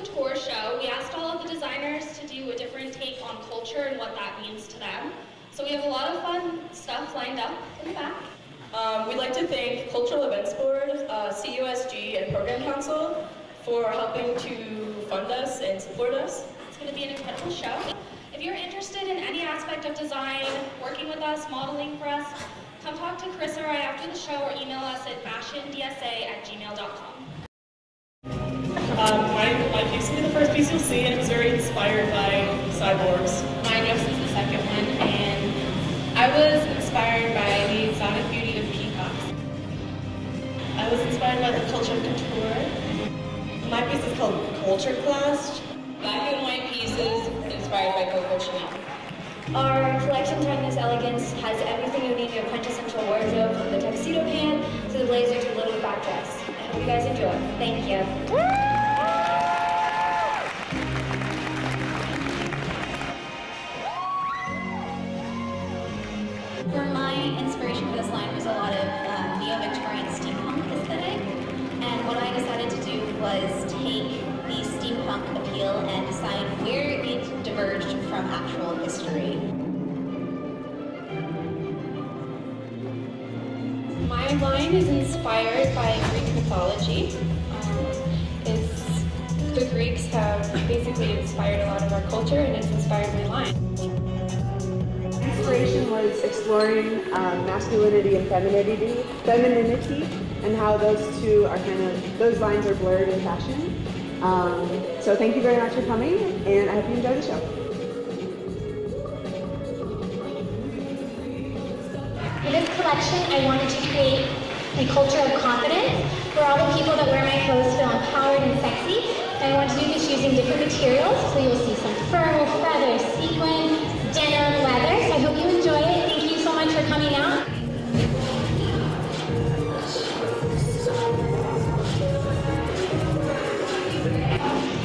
Couture show, we asked all of the designers to do a different take on culture and what that means to them. So we have a lot of fun stuff lined up in the back. We'd like to thank Cultural Events Board, CUSG, and Program Council for helping to fund us and support us. It's going to be an incredible show. If you're interested in any aspect of design, working with us, modeling for us, come talk to Chris or I after the show or email us at fashiondsa@gmail.com. My piece will be the first piece you'll see, and it was very inspired by cyborgs. My dress is the second one, and I was inspired by the exotic beauty of peacocks. I was inspired by the culture of couture. My piece is called Culture Class. Black and white pieces inspired by Coco Chanel. Our collection, Timeless Elegance, has everything you need in your quintessential wardrobe, from the tuxedo pant to the blazer to the little back dress. I hope you guys enjoy. Thank you. For my inspiration for this line was a lot of neo-Victorian steampunk aesthetic, and what I decided to do was take the steampunk appeal and decide where it diverged from actual history. My line is inspired by Greek mythology. The Greeks have basically inspired a lot of our culture, and it's inspired my line. Inspiration was exploring masculinity and femininity, and how those two are those lines are blurred in fashion. So thank you very much for coming, and I hope you enjoy the show. For this collection, I wanted to create a culture of confidence where all the people that wear my clothes feel empowered and sexy. And I want to do this using different materials, so you'll see some fur, feathers, sequin, denim, leather. So I hope you enjoy it. Thank you so much for coming out.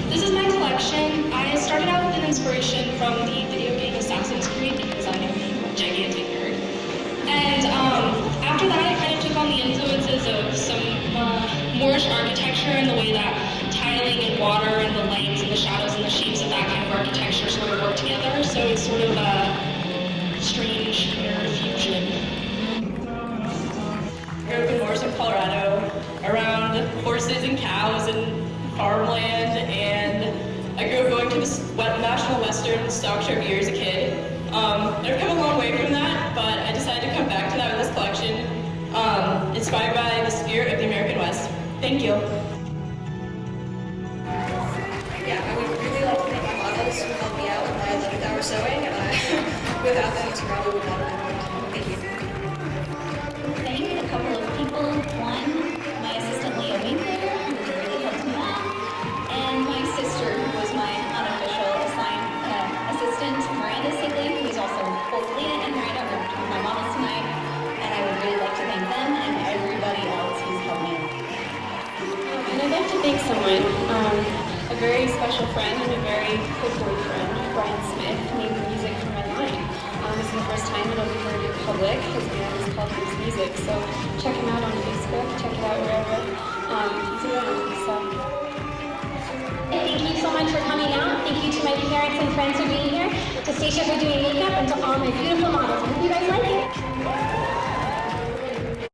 This is my collection. I started out with an inspiration from the video game Assassin's Creed because I am a gigantic nerd. And after that, I kind of took on the influences of some Moorish architecture and the way that tiling and water and the lights and the shadows and the shapes of that kind of architecture sort of work together. So it's sort of a strange nerd fusion. I grew up in Morrison, Colorado, around horses and cows and farmland, and I grew up going to the National Western stock show every year as a kid. I've come a long way from that, but I decided to come back to that with this collection, inspired by the spirit of the American West. Thank you. Yeah, I would really like to thank my models who helped me out with my 11th hour sewing. Without them, this probably would not have been done. Thank you. Thank a couple of people. One, my assistant Leah Winkler, who really helped me out, and my sister, who was my unofficial assigned assistant, Miranda Sigley, who is also both Leah and Miranda are between my models tonight, and I would really like to thank them and everybody else who's helped me out. And I'd like to thank someone, a very special friend and a very good boyfriend, Brian Smith, who made the music for my line. This is the first time it'll be heard in public. His band is called His Music, so check him out on Facebook, check it out wherever he's around. So. Thank you so much for coming out. Thank you to my parents and friends for being here, to Stacia for doing makeup, and to all my beautiful models. I hope you guys like it.